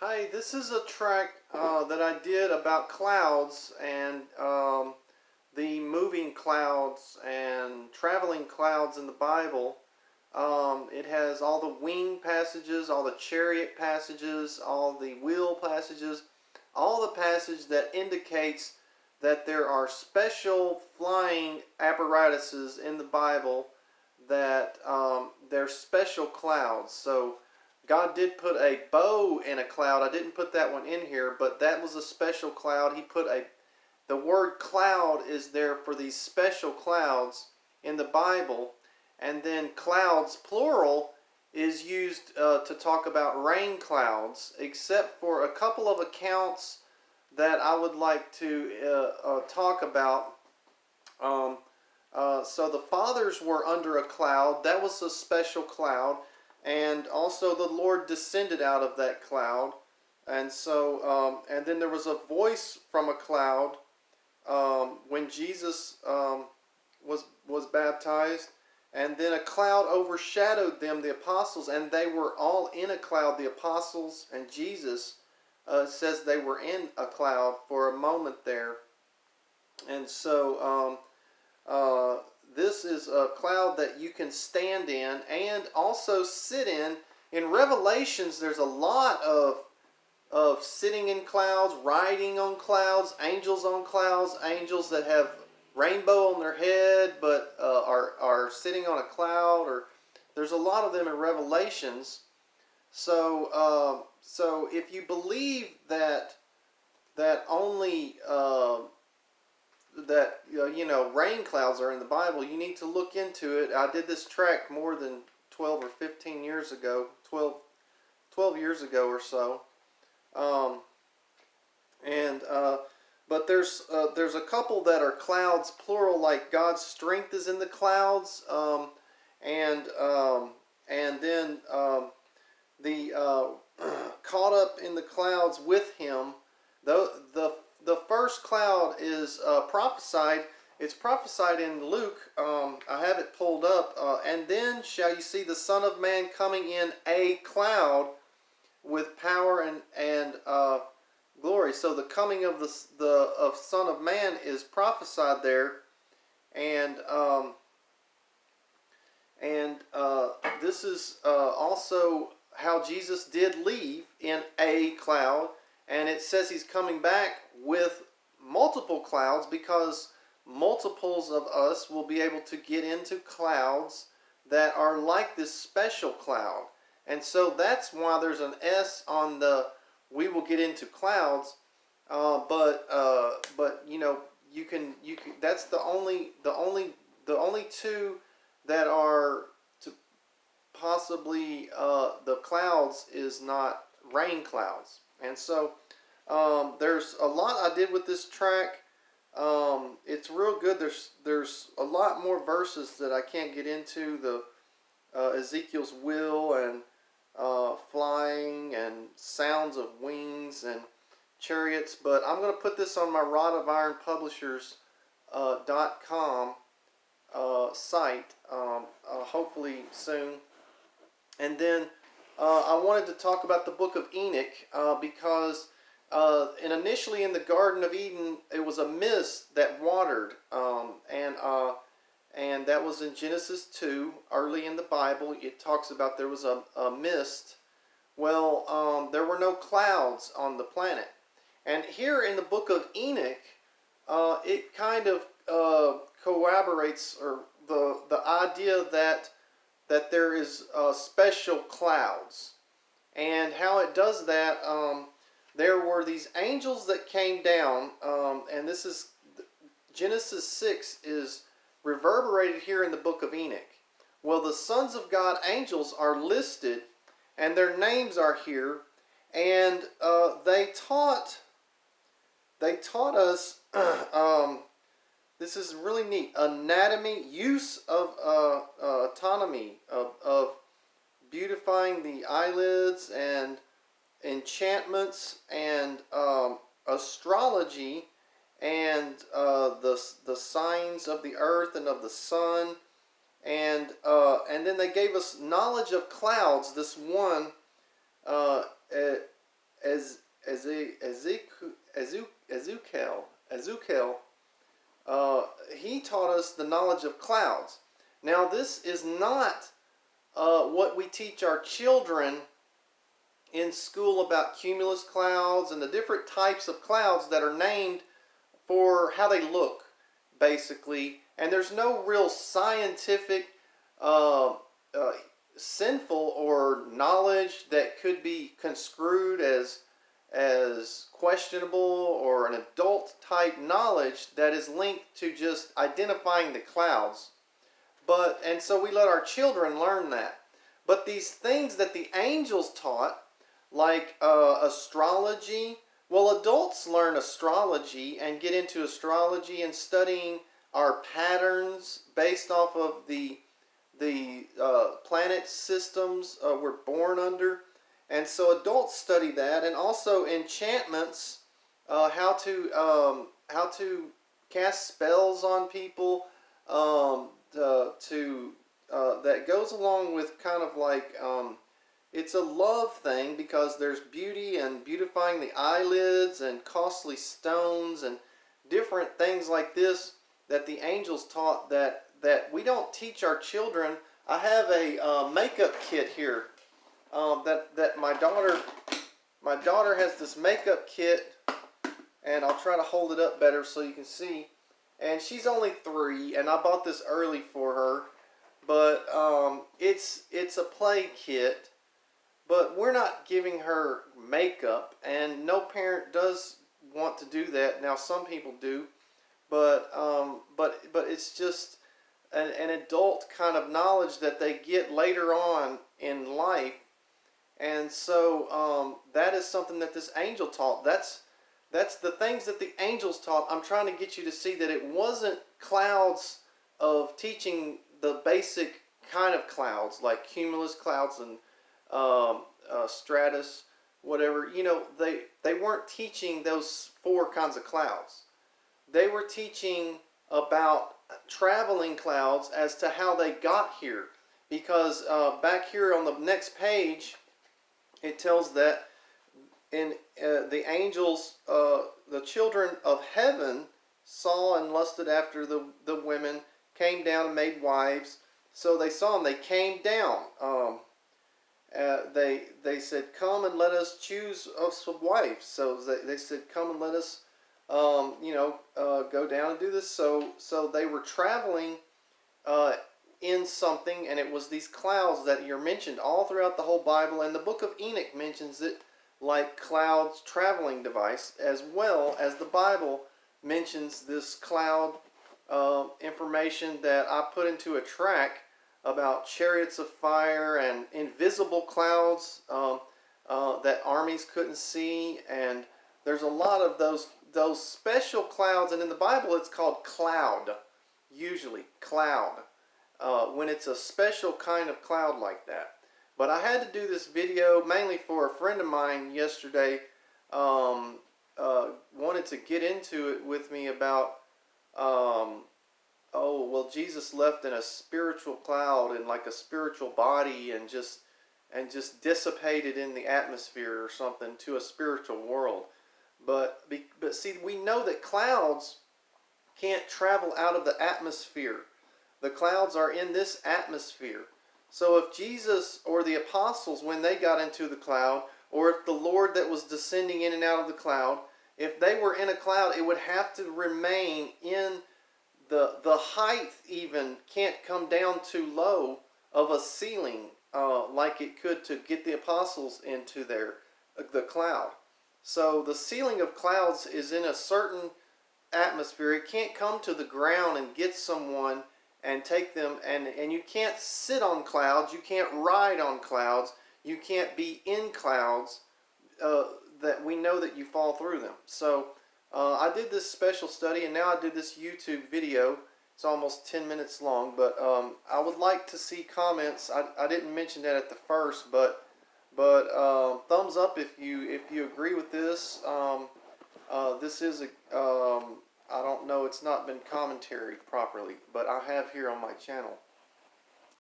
Hi, this is a track that I did about clouds and the moving clouds and traveling clouds in the Bible. It has all the wing passages, all the chariot passages, all the wheel passages, all the passage that indicates that there are special flying apparatuses in the Bible that they're special clouds. So God did put a bow in a cloud. I didn't put that one in here, but that was a special cloud. He put the word cloud is there for these special clouds in the Bible. And then clouds, plural, is used to talk about rain clouds, except for a couple of accounts that I would like to talk about. So the fathers were under a cloud. That was a special cloud. And also the Lord descended out of that cloud. And so, and then there was a voice from a cloud when Jesus was baptized. And then a cloud overshadowed them, the apostles, and they were all in a cloud. The apostles and Jesus says they were in a cloud for a moment there. And so this is a cloud that you can stand in and also sit in. In Revelations, there's a lot of sitting in clouds, riding on clouds, angels that have rainbow on their head but are sitting on a cloud. Or there's a lot of them in Revelations. So so if you believe that only rain clouds are in the Bible, you need to look into it. I did this track more than 12 or 15 years ago, 12 years ago or so. But there's a couple that are clouds plural, like God's strength is in the clouds, and then the caught up in the clouds with him. The first cloud is prophesied. It's prophesied in Luke. I have it pulled up. And then shall you see the Son of Man coming in a cloud with power and glory. So the coming of the Son of Man is prophesied there, and this is also how Jesus did leave in a cloud, and it says he's coming back with multiple clouds, because multiples of us will be able to get into clouds that are like this special cloud. And so that's why there's an S on the we will get into clouds, but you can that's the only two that are to possibly the clouds is not rain clouds. And so there's a lot I did with this track. It's real good. There's a lot more verses that I can't get into. The Ezekiel's will and flying and sounds of wings and chariots. But I'm going to put this on my Rod of Iron Publishers .com site hopefully soon. And then I wanted to talk about the Book of Enoch because initially in the Garden of Eden it was a mist that watered, and that was in Genesis 2, early in the Bible. It talks about there was a mist. Well, there were no clouds on the planet. And here in the Book of Enoch, it kind of corroborates or the idea that there is special clouds. And how it does that, there were these angels that came down, and this is Genesis 6 is reverberated here in the Book of Enoch. Well, the sons of God angels are listed, and their names are here, and they taught us this is really neat, anatomy, use of autonomy, of beautifying the eyelids, and enchantments, and astrology, and the signs of the earth and of the sun, and then they gave us knowledge of clouds. This one us the knowledge of clouds. Now, this is not what we teach our children in school about cumulus clouds and the different types of clouds that are named for how they look, basically. And there's no real scientific sinful or knowledge that could be construed as questionable, or an adult type knowledge that is linked to just identifying the clouds. And so we let our children learn that. But these things that the angels taught, like astrology, well, adults learn astrology and get into astrology and studying our patterns based off of the planet systems we're born under. And so adults study that, and also enchantments, how to cast spells on people, that goes along with kind of like it's a love thing, because there's beauty and beautifying the eyelids and costly stones and different things like this that the angels taught that we don't teach our children. I have a makeup kit here that my daughter has this makeup kit, and I'll try to hold it up better so you can see. And she's only 3, and I bought this early for her, but it's a play kit. But we're not giving her makeup, and no parent does want to do that. Now, some people do, but it's just an adult kind of knowledge that they get later on in life. And so that is something that this angel taught. That's the things that the angels taught. I'm trying to get you to see that it wasn't clouds of teaching the basic kind of clouds, like cumulus clouds and stratus, whatever. You know, they weren't teaching those 4 kinds of clouds. They were teaching about traveling clouds as to how they got here. Because back here on the next page, it tells that in the angels, the children of heaven saw and lusted after the women, came down and made wives. So they saw them, they came down. They said, come and let us choose us a wife. So they said, come and let us go down and do this. So they were traveling in something, and it was these clouds that are mentioned all throughout the whole Bible. And the Book of Enoch mentions it like clouds traveling device, as well as the Bible mentions this cloud information that I put into a track about chariots of fire and invisible clouds that armies couldn't see. And there's a lot of those special clouds, and in the Bible it's called cloud, usually cloud, when it's a special kind of cloud like that. But I had to do this video mainly for a friend of mine yesterday. Wanted to get into it with me about Jesus left in a spiritual cloud and like a spiritual body, and just dissipated in the atmosphere or something to a spiritual world. But see, we know that clouds can't travel out of the atmosphere. The clouds are in this atmosphere. So if Jesus or the apostles, when they got into the cloud, or if the Lord that was descending in and out of the cloud, if they were in a cloud, it would have to remain in the height. Even can't come down too low of a ceiling like it could to get the apostles into the cloud. So the ceiling of clouds is in a certain atmosphere. It can't come to the ground and get someone and take them, and you can't sit on clouds, you can't ride on clouds, you can't be in clouds, that we know that you fall through them. So I did this special study, and now I did this YouTube video. It's almost 10 minutes long, but I would like to see comments. I didn't mention that at the first, but thumbs up if you agree with this. This is I don't know, it's not been commentary properly, but I have here on my channel.